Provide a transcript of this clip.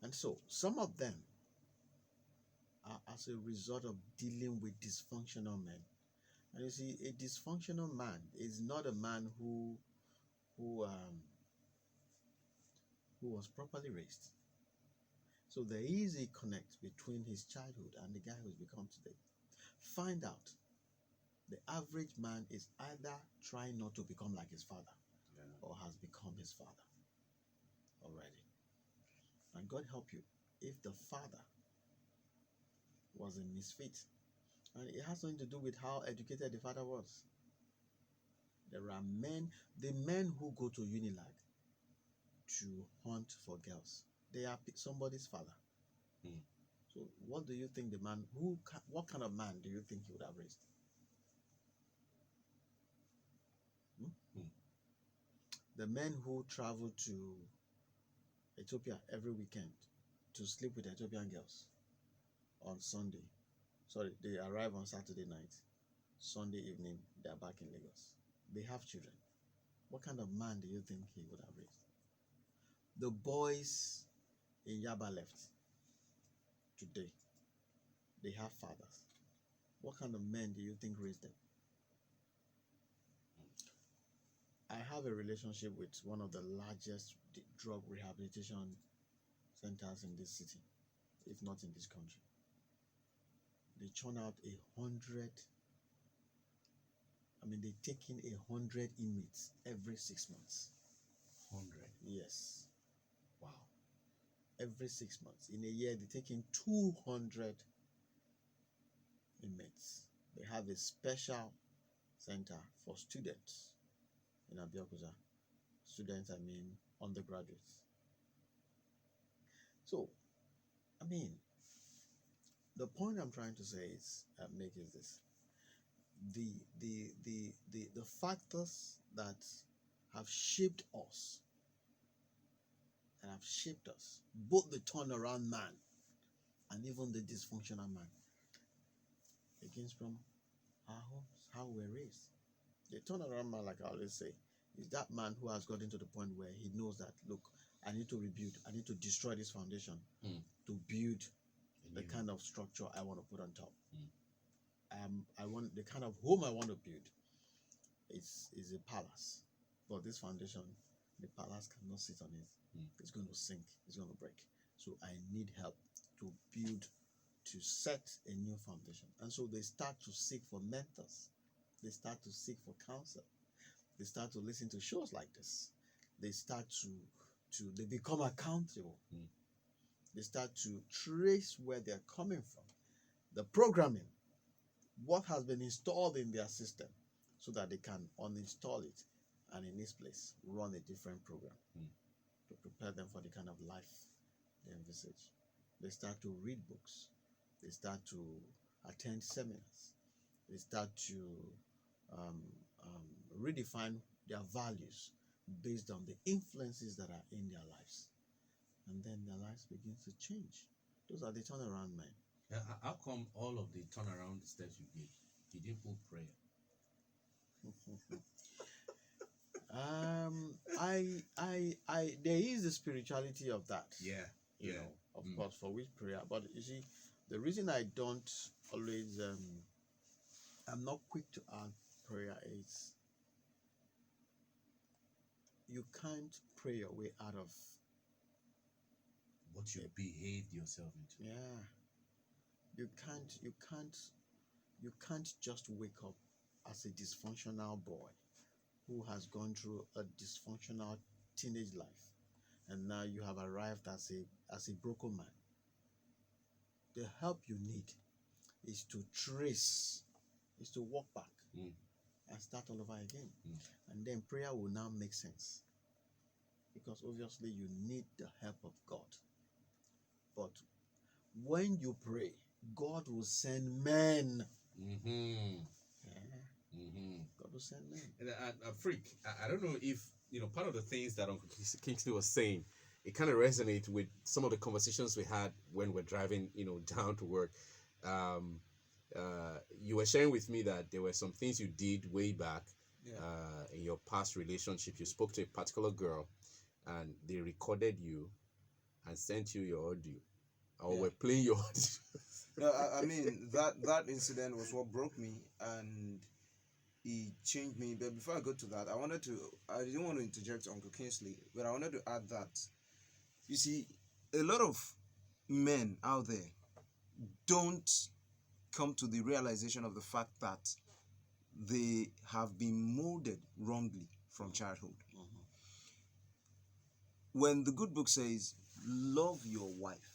And so some of them are as a result of dealing with dysfunctional men. And you see, a dysfunctional man is not a man who um, who was properly raised. So there is a connect between his childhood and the guy who's become today. Find out. The average man is either trying not to become like his father, yeah, or has become his father already. And God help you if the father was a misfit. And it has nothing to do with how educated the father was. There are men, the men who go to Unilag to hunt for girls, they are somebody's father. Mm. So what do you think the man, what kind of man do you think he would have raised? Mm. The men who travel to Ethiopia every weekend to sleep with Ethiopian girls on Sunday. Sorry, they arrive on Saturday night. Sunday evening, they are back in Lagos. They have children. What kind of man do you think he would have raised? The boys in Yaba left today. They have fathers. What kind of men do you think raised them? I have a relationship with one of the largest drug rehabilitation centers in this city, if not in this country. They churn out 100. They take in 100 inmates every 6 months. 100? Yes. Wow. Every 6 months. In a year, they take in 200 inmates. They have a special center for students in Abeokuta. Students, undergraduates. So, the point I'm trying to say is, make is this. The factors that have shaped us both the turnaround man and even the dysfunctional man, begins from our homes, how we're raised. The turnaround man, like I always say, is that man who has gotten to the point where he knows that, look, I need to rebuild, I need to destroy this foundation to build the kind of structure I want to put on top. I want the kind of home I want to build. Is a palace, but this foundation, the palace cannot sit on it. It's going to sink, it's going to break. So I need help to build, to set a new foundation. And so they start to seek for mentors, they start to seek for counsel, they start to listen to shows like this, they start they become accountable. They start to trace where they're coming from, the programming, what has been installed in their system, so that they can uninstall it and in this place run a different program to prepare them for the kind of life they envisage. They start to read books, they start to attend seminars, they start to redefine their values based on the influences that are in their lives, and then their lives begins to change. Those are the turnaround men. How come all of the turnaround steps you gave, you didn't put prayer? There is the spirituality of that. Yeah. You know, of course, for which prayer. But you see, the reason I don't always, I'm not quick to add prayer is you can't pray your way out of what you behaved yourself into. Yeah. You can't just wake up as a dysfunctional boy who has gone through a dysfunctional teenage life, and now you have arrived as a broken man. The help you need is to walk back and start all over again. And then prayer will now make sense, because obviously you need the help of God. But when you pray, God will send men. God will send men. And Freak, I don't know if, part of the things that Uncle Kingsley was saying, it kind of resonates with some of the conversations we had when we're driving, down to work. You were sharing with me that there were some things you did way back in your past relationship. You spoke to a particular girl and they recorded you and sent you your audio, or Yeah. were playing your audio. No, I mean that incident was what broke me, and it changed me. But before I go to that, I didn't want to interject Uncle Kingsley, but I wanted to add that, you see, a lot of men out there don't come to the realization of the fact that they have been molded wrongly from childhood. Mhm. When the good book says, love your wife,